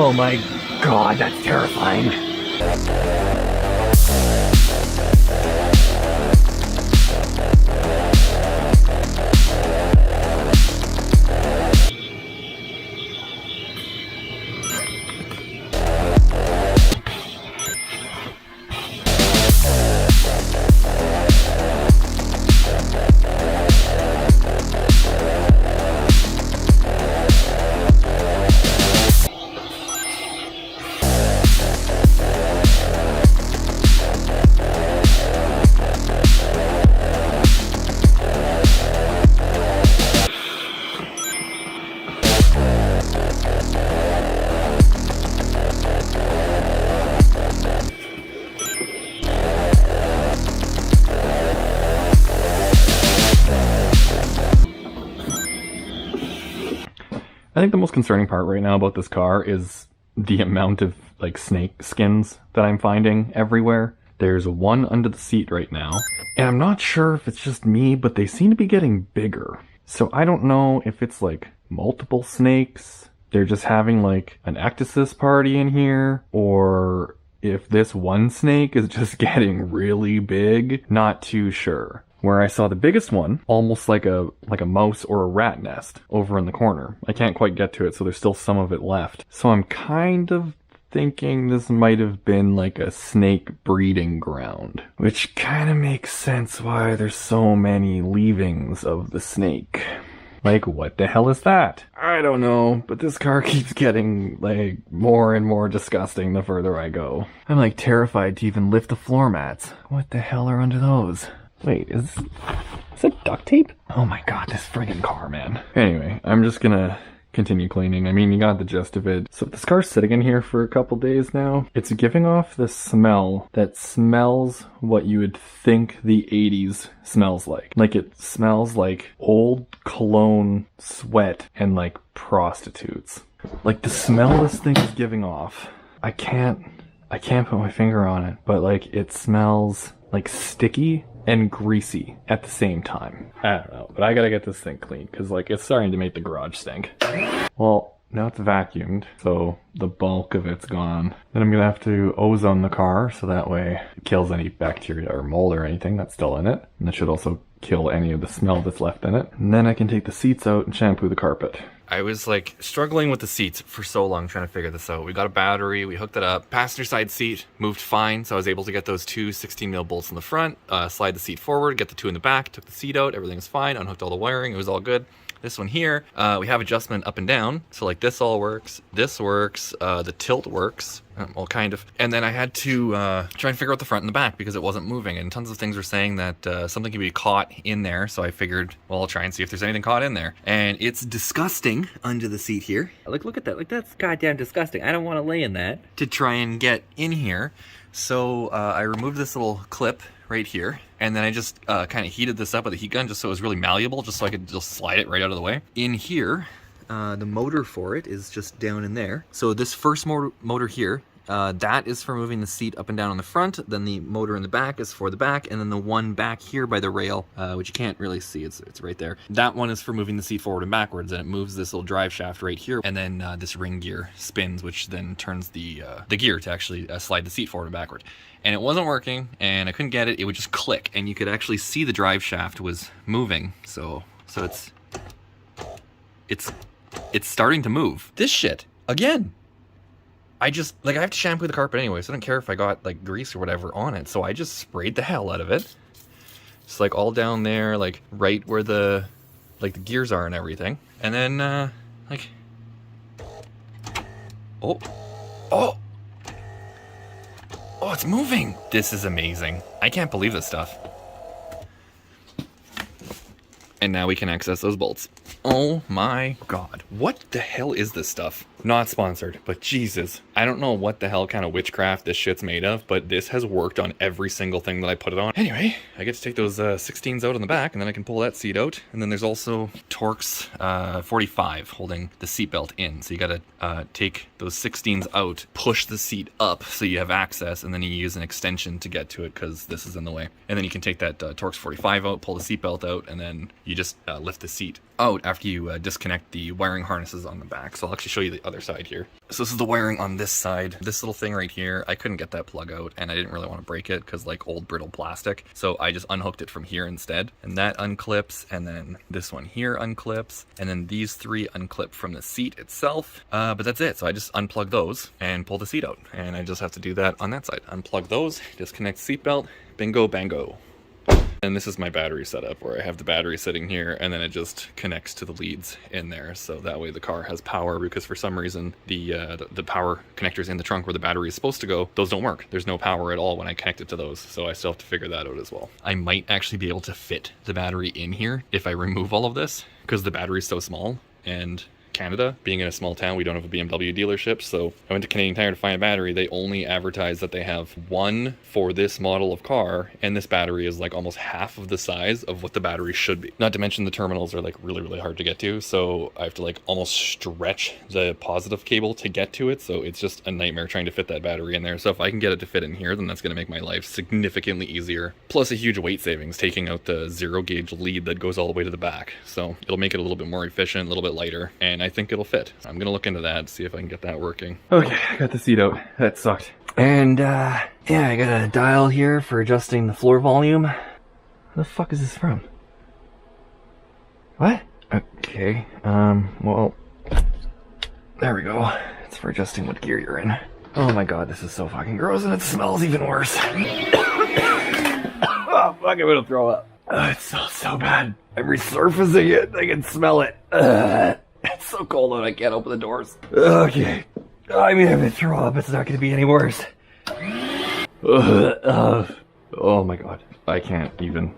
Oh my god, that's terrifying. I think the most concerning part right now about this car is the amount of like snake skins that I'm finding everywhere. There's one under the seat right now, and I'm not sure if it's just me, but they seem to be getting bigger. So I don't know if it's like multiple snakes, they're just having like an ectasis party in here, or if this one snake is just getting really big. Not too sure. Where I saw the biggest one, almost like a mouse or a rat nest over in the corner. I can't quite get to it, so there's still some of it left. So I'm kind of thinking this might have been like a snake breeding ground, which kind of makes sense why there's so many leavings of the snake. Like, what the hell is that? I don't know, but this car keeps getting, like, more and more disgusting the further I go. I'm, like, terrified to even lift the floor mats. What the hell are under those? Wait, is it duct tape? Oh my god, this friggin' car, man. Anyway, I'm just gonna continue cleaning. I mean, you got the gist of it. So this car's sitting in here for a couple days now. It's giving off the smell that smells what you would think the 80s smells like. Like, it smells like old cologne, sweat, and like prostitutes. Like, the smell this thing is giving off, I can't put my finger on it, but like, it smells like sticky and greasy at the same time. I don't know, but I gotta get this thing clean because like it's starting to make the garage stink. Well, now it's vacuumed, so the bulk of it's gone. Then I'm gonna have to ozone the car so that way it kills any bacteria or mold or anything that's still in it. And it should also kill any of the smell that's left in it. And then I can take the seats out and shampoo the carpet. I was like struggling with the seats for so long trying to figure this out. We got a battery, we hooked it up. Passenger side seat moved fine, so I was able to get those two 16mm bolts in the front, slide the seat forward, get the two in the back, took the seat out, everything was fine, unhooked all the wiring, it was all good. This one here, we have adjustment up and down. So like this all works, this works, the tilt works, well kind of. And then I had to try and figure out the front and the back because it wasn't moving. And tons of things were saying that something can be caught in there. So I figured, well, I'll try and see if there's anything caught in there. And it's disgusting under the seat here. Like, look at that, like that's goddamn disgusting. I don't want to lay in that. To try and get in here. So I removed this little clip right here, and then I just kind of heated this up with a heat gun just so it was really malleable, just so I could just slide it right out of the way. In here, the motor for it is just down in there. So this first motor here, that is for moving the seat up and down on the front, then the motor in the back is for the back, and then the one back here by the rail, which you can't really see, it's right there. That one is for moving the seat forward and backwards, and it moves this little drive shaft right here, and then this ring gear spins, which then turns the gear to actually slide the seat forward and backward. And it wasn't working, and I couldn't get it. It would just click, and you could actually see the drive shaft was moving. So it's starting to move. This shit again. I have to shampoo the carpet anyway, so I don't care if I got like grease or whatever on it. So I just sprayed the hell out of it. It's like all down there, like right where the gears are and everything. And then Oh, it's moving! This is amazing. I can't believe this stuff. And now we can access those bolts. Oh my god. What the hell is this stuff? Not sponsored, but Jesus. I don't know what the hell kind of witchcraft this shit's made of, but this has worked on every single thing that I put it on. Anyway, I get to take those 16s out on the back, and then I can pull that seat out. And then there's also Torx 45 holding the seatbelt in. So you gotta take those 16s out, push the seat up so you have access, and then you use an extension to get to it because this is in the way. And then you can take that Torx 45 out, pull the seatbelt out, and then you just lift the seat out after you disconnect the wiring harnesses on the back. So I'll actually show you the other other side here. So this is the wiring on this side. This little thing right here, I couldn't get that plug out, and I didn't really want to break it because like old brittle plastic. So I just unhooked it from here instead. And that unclips, and then this one here unclips, and then these three unclip from the seat itself. But that's it. So I just unplug those and pull the seat out. And I just have to do that on that side. Unplug those, disconnect seatbelt, bingo bango. And this is my battery setup where I have the battery sitting here and then it just connects to the leads in there. So that way the car has power, because for some reason the power connectors in the trunk where the battery is supposed to go, those don't work. There's no power at all when I connect it to those. So I still have to figure that out as well. I might actually be able to fit the battery in here if I remove all of this, because the battery is so small. And Canada, being in a small town, we don't have a BMW dealership, so I went to Canadian Tire to find a battery. They only advertise that they have one for this model of car, and this battery is like almost half of the size of what the battery should be. Not to mention the terminals are like really hard to get to, so I have to like almost stretch the positive cable to get to it, so it's just a nightmare trying to fit that battery in there. So if I can get it to fit in here, then that's going to make my life significantly easier. Plus a huge weight savings, taking out the 0 gauge lead that goes all the way to the back. So it'll make it a little bit more efficient, a little bit lighter, and I think it'll fit. I'm gonna look into that, see if I can get that working. Okay, I got the seat out. That sucked. And yeah, I got a dial here for adjusting the floor volume. Where the fuck is this from? What? Okay, well, there we go. It's for adjusting what gear you're in. Oh my god, this is so fucking gross, and it smells even worse. Oh fuck, I'm gonna throw up. It smells so bad. I'm resurfacing it. I can smell it. It's so cold out I can't open the doors. Okay. I mean, if I throw up, it's not going to be any worse. Oh my god. I can't even.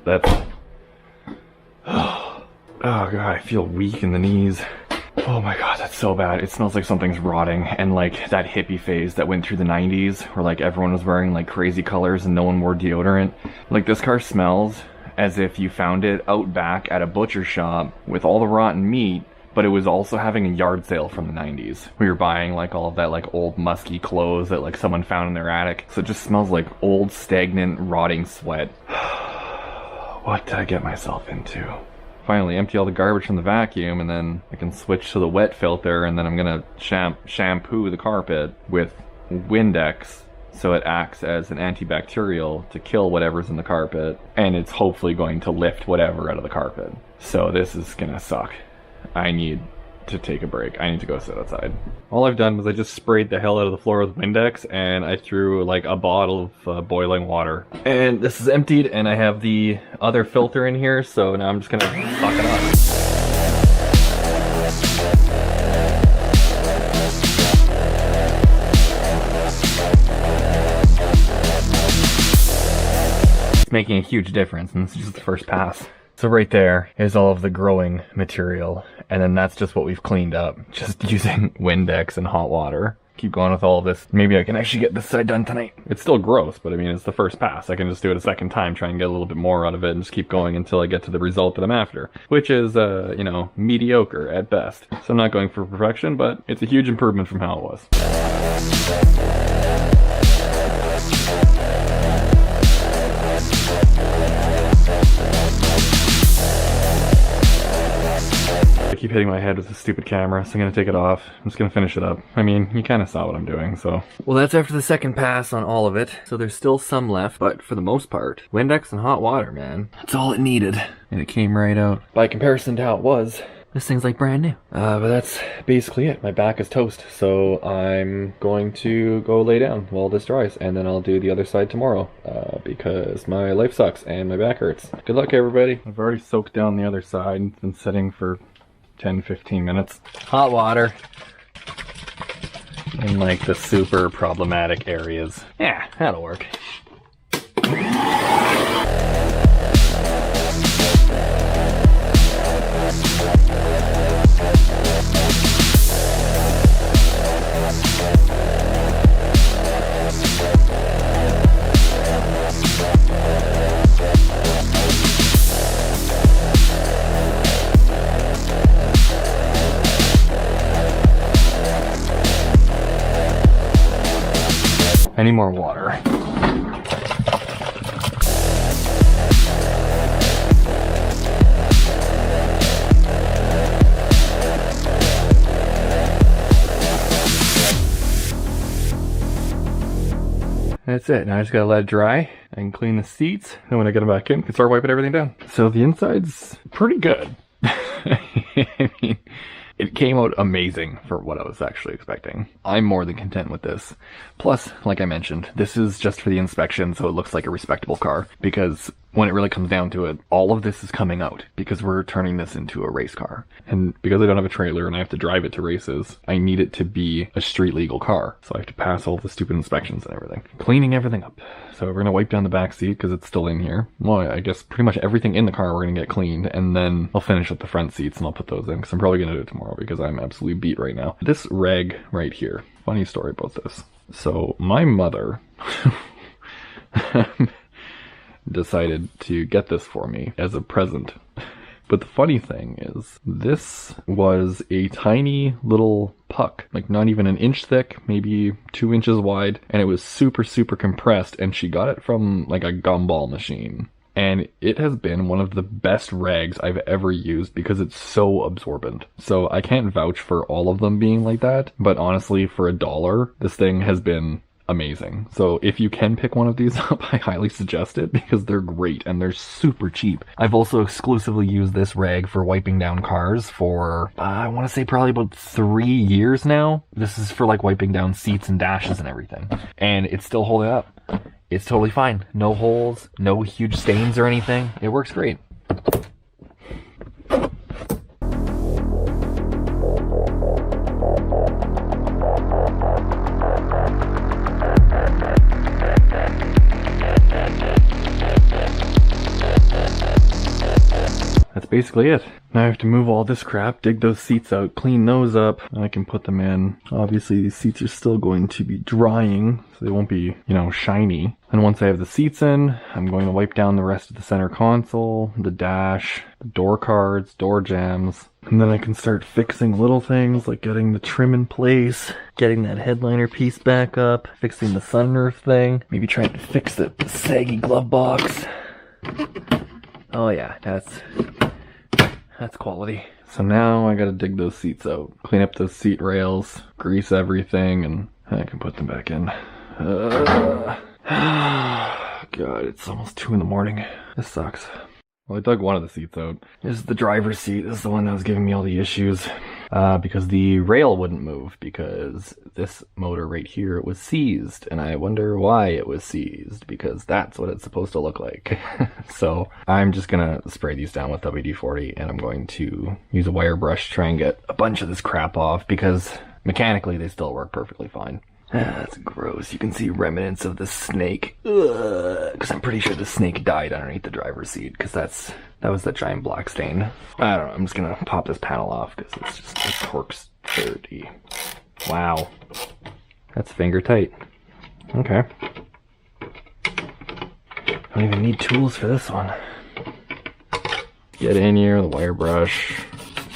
That's... Oh god, I feel weak in the knees. Oh my god, that's so bad. It smells like something's rotting. And like that hippie phase that went through the 90s where like everyone was wearing like crazy colors and no one wore deodorant. Like this car smells as if you found it out back at a butcher shop with all the rotten meat, but it was also having a yard sale from the 90s. We were buying like all of that like old musky clothes that like someone found in their attic. So it just smells like old, stagnant, rotting sweat. What did I get myself into? Finally empty all the garbage from the vacuum, and then I can switch to the wet filter, and then I'm gonna shampoo the carpet with Windex, so it acts as an antibacterial to kill whatever's in the carpet, and it's hopefully going to lift whatever out of the carpet. So this is gonna suck. I need to take a break. I need to go sit outside. All I've done was I just sprayed the hell out of the floor with Windex, and I threw like a bottle of boiling water. And this is emptied, and I have the other filter in here, so now I'm just gonna suck it up. Making a huge difference, and this is just the first pass. So right there is all of the growing material, and then that's just what we've cleaned up, just using Windex and hot water. Keep going with all of this. Maybe I can actually get this side done tonight. It's still gross, but I mean, it's the first pass. I can just do it a second time, try and get a little bit more out of it, and just keep going until I get to the result that I'm after, which is, you know, mediocre at best. So I'm not going for perfection, but it's a huge improvement from how it was. I keep hitting my head with this stupid camera, so I'm gonna take it off. I'm just gonna finish it up. I mean, you kind of saw what I'm doing, so. Well, that's after the second pass on all of it. So there's still some left, but for the most part, Windex and hot water, man. That's all it needed. And it came right out. By comparison to how it was, this thing's like brand new. But that's basically it. My back is toast, so I'm going to go lay down while this dries, and then I'll do the other side tomorrow, because my life sucks and my back hurts. Good luck, everybody. I've already soaked down the other side. It's been sitting for 10-15 minutes. Hot water in like the super problematic areas. Yeah, that'll work. I need more water. That's it. Now I just gotta let it dry. I can clean the seats, and when I get them back in, I can start wiping everything down. So the inside's pretty good. I mean, it came out amazing for what I was actually expecting. I'm more than content with this. Plus, like I mentioned, this is just for the inspection, so it looks like a respectable car, because when it really comes down to it, all of this is coming out because we're turning this into a race car. And because I don't have a trailer and I have to drive it to races, I need it to be a street legal car. So I have to pass all the stupid inspections and everything. Cleaning everything up. So we're going to wipe down the back seat because it's still in here. Well, I guess pretty much everything in the car we're going to get cleaned, and then I'll finish up the front seats and I'll put those in because I'm probably going to do it tomorrow because I'm absolutely beat right now. This rag right here. Funny story about this. So my mother decided to get this for me as a present. But the funny thing is, this was a tiny little puck, like not even an inch thick, maybe 2 inches wide, and it was super, super compressed, and she got it from like a gumball machine. And it has been one of the best rags I've ever used because it's so absorbent. So I can't vouch for all of them being like that, but honestly, for $1, this thing has been amazing. So if you can pick one of these up, I highly suggest it because they're great and they're super cheap. I've also exclusively used this rag for wiping down cars for, I want to say probably about 3 years now. This is for like wiping down seats and dashes and everything. And it's still holding up. It's totally fine. No holes, no huge stains or anything. It works great. That's basically it. Now I have to move all this crap, dig those seats out, clean those up, and I can put them in. Obviously these seats are still going to be drying, so they won't be, you know, shiny. And once I have the seats in, I'm going to wipe down the rest of the center console, the dash, the door cards, door jambs, and then I can start fixing little things like getting the trim in place, getting that headliner piece back up, fixing the sunroof thing, maybe trying to fix the saggy glove box. Oh yeah, that's quality. So now I gotta dig those seats out, clean up those seat rails, grease everything, and I can put them back in. God, it's almost 2 in the morning. This sucks. Well, I dug one of the seats out. This is the driver's seat. This is the one that was giving me all the issues. Because the rail wouldn't move because this motor right here was seized. And I wonder why it was seized because that's what it's supposed to look like. So I'm just going to spray these down with WD-40 and I'm going to use a wire brush to try and get a bunch of this crap off because mechanically they still work perfectly fine. That's gross. You can see remnants of the snake. Because I'm pretty sure the snake died underneath the driver's seat. Because that was that giant black stain. I don't know. I'm just going to pop this panel off. Because it's just, the torque's dirty. Wow. That's finger tight. Okay. Don't even need tools for this one. Get in here, the wire brush.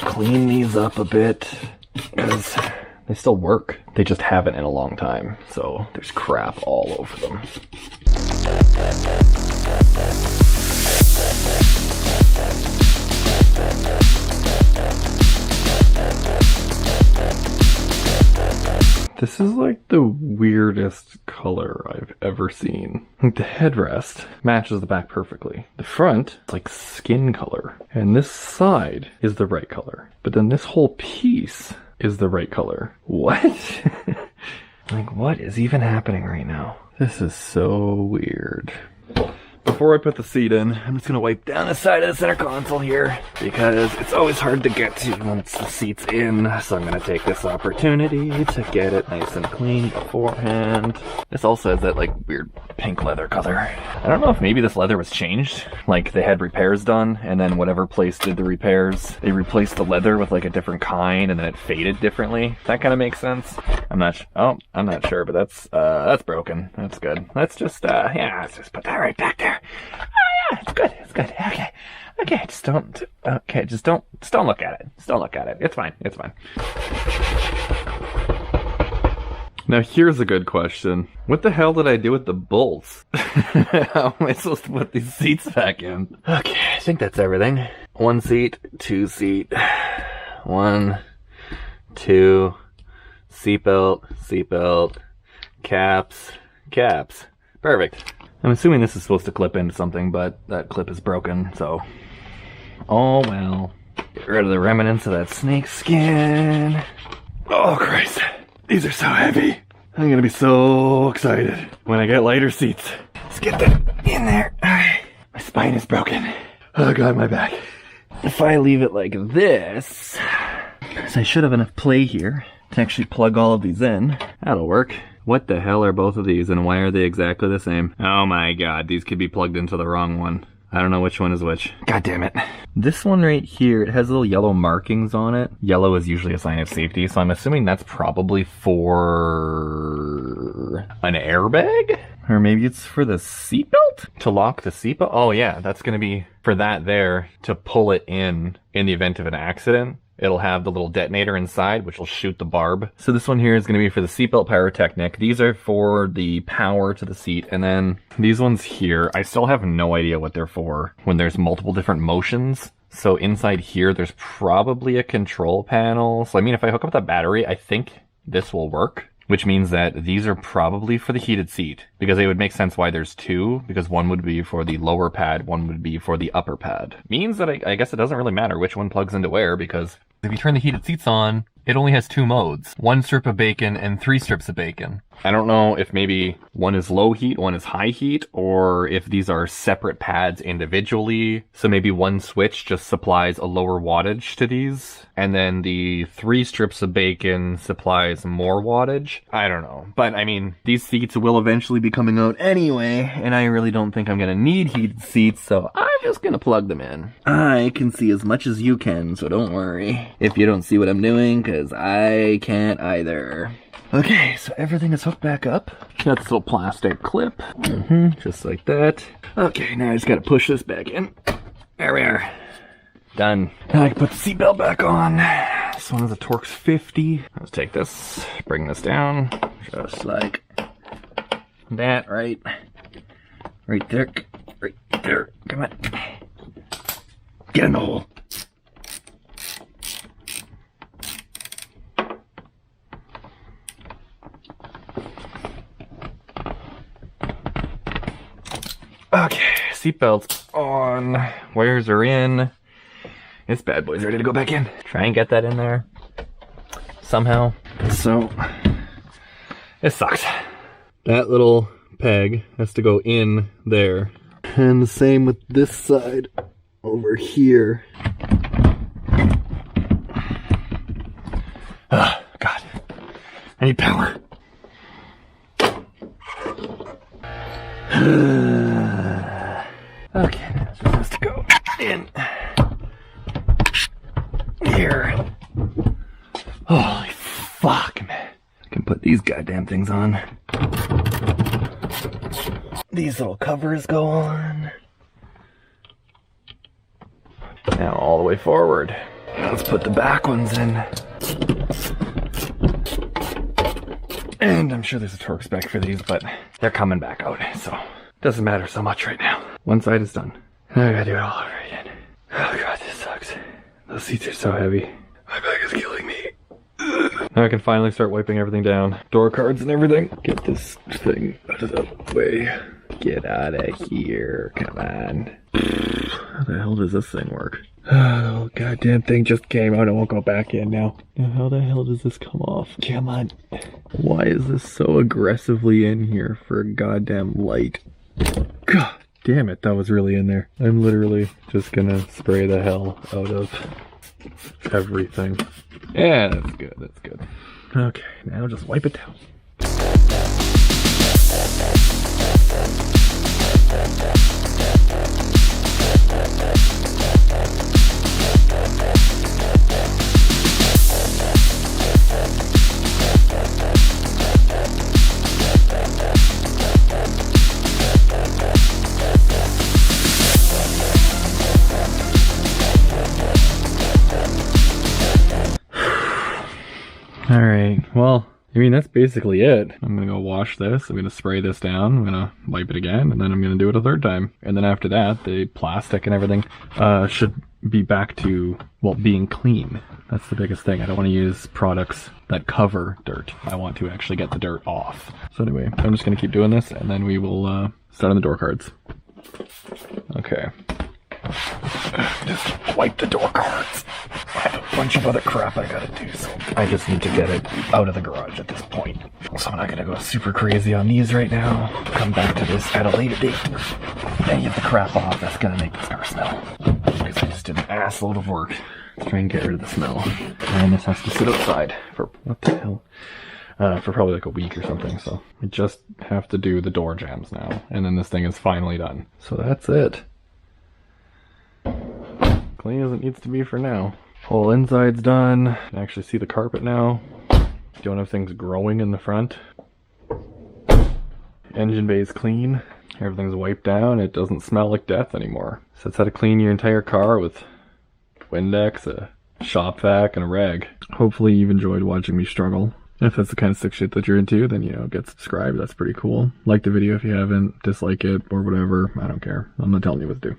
Clean these up a bit. Because they still work. They just haven't in a long time. So there's crap all over them. This is like the weirdest color I've ever seen. Like the headrest matches the back perfectly. The front is like skin color. And this side is the right color. But then this whole piece is the right color. What? Like, what is even happening right now? This is so weird. Before I put the seat in, I'm just going to wipe down the side of the center console here because it's always hard to get to once the seat's in. So I'm going to take this opportunity to get it nice and clean beforehand. This also has that like weird pink leather color. I don't know if maybe this leather was changed. Like they had repairs done and then whatever place did the repairs, they replaced the leather with like a different kind and then it faded differently. That kind of makes sense. I'm not sure, but that's broken. That's good. Let's just let's just put that right back there. Oh yeah, it's good. It's good. Okay, just don't look at it. Just don't look at it. It's fine. It's fine. Now here's a good question. What the hell did I do with the bolts? How am I supposed to put these seats back in? Okay, I think that's everything. 1 seat, 2 seat, 1, 2, seatbelt, caps. Perfect. I'm assuming this is supposed to clip into something, but that clip is broken, so... Oh well. Get rid of the remnants of that snake skin. Oh Christ. These are so heavy. I'm gonna be so excited when I get lighter seats. Let's get them in there. My spine is broken. Oh God, my back. If I leave it like this, because I should have enough play here to actually plug all of these in. That'll work. What the hell are both of these and why are they exactly the same? Oh my God, these could be plugged into the wrong one. I don't know which one is which. God damn it. This one right here, it has little yellow markings on it. Yellow is usually a sign of safety, so I'm assuming that's probably for an airbag? Or maybe it's for the seatbelt? To lock the seatbelt? Oh yeah, that's gonna be for that there, to pull it in the event of an accident. It'll have the little detonator inside, which will shoot the barb. So this one here is going to be for the seatbelt pyrotechnic. These are for the power to the seat. And then these ones here, I still have no idea what they're for when there's multiple different motions. So inside here, there's probably a control panel. So I mean, if I hook up the battery, I think this will work. Which means that these are probably for the heated seat, because it would make sense why there's two, because one would be for the lower pad, one would be for the upper pad. Means that I guess it doesn't really matter which one plugs into where, because if you turn the heated seats on, it only has two modes. 1 strip of bacon and 3 strips of bacon. I don't know if maybe one is low heat, one is high heat, or if these are separate pads individually. So maybe one switch just supplies a lower wattage to these, and then the 3 strips of bacon supplies more wattage. I don't know. But I mean, these seats will eventually be coming out anyway, and I really don't think I'm gonna need heated seats, so I'm just gonna plug them in. I can see as much as you can, so don't worry if you don't see what I'm doing, because I can't either. Okay, so everything is hooked back up. Got this little plastic clip. Just like that. Okay, now I just gotta push this back in. There we are. Done. Now I can put the seatbelt back on. This one is a Torx 50. Let's take this, bring this down. Just like that, right? Right there. Right there. Come on. Get in the hole. Okay, seatbelts on, wires are in. This bad boy's ready to go back in. Try and get that in there somehow. So, it sucks. That little peg has to go in there. And the same with this side over here. Oh, God. I need power. Okay, now it just has to go in here. Holy fuck, man. I can put these goddamn things on. These little covers go on. Now all the way forward. Now let's put the back ones in. And I'm sure there's a torque spec for these, but they're coming back out, so it doesn't matter so much right now. One side is done. Now I gotta do it all over again. Oh God, this sucks. Those seats are so heavy. My back is killing me. Now I can finally start wiping everything down. Door cards and everything. Get this thing out of the way. Get out of here. Come on. How the hell does this thing work? Oh, goddamn thing just came out. It won't go back in now. Now, how the hell does this come off? Come on. Why is this so aggressively in here for a goddamn light? God damn it, that was really in there. I'm literally just gonna spray the hell out of everything. Yeah, that's good, that's good. Okay, now just wipe it down. Alright, well, I mean, that's basically it. I'm gonna go wash this, I'm gonna spray this down, I'm gonna wipe it again, and then I'm gonna do it a third time. And then after that, the plastic and everything should be back to, well, being clean. That's the biggest thing. I don't want to use products that cover dirt. I want to actually get the dirt off. So anyway, I'm just gonna keep doing this, and then we will start on the door cards. Okay. Just wipe the door cards. I have a bunch of other crap I gotta do, so I just need to get it out of the garage at this point. So I'm not gonna go super crazy on these right now. Come back to this at a later date and get the crap off that's gonna make this car smell. Because I just did an assload of work to try and get rid of the smell. And this has to sit outside for, what the hell? For probably like a week or something, so I just have to do the door jambs now, and then this thing is finally done. So that's it. Clean as it needs to be for now. Whole inside's done. I can actually see the carpet now. Don't have things growing in the front. Engine bay's clean. Everything's wiped down. It doesn't smell like death anymore. So that's how to clean your entire car with Windex, a shop vac, and a rag. Hopefully you've enjoyed watching me struggle. If that's the kind of sick shit that you're into, then, you know, get subscribed. That's pretty cool. Like the video if you haven't. Dislike it or whatever. I don't care. I'm not telling you what to do.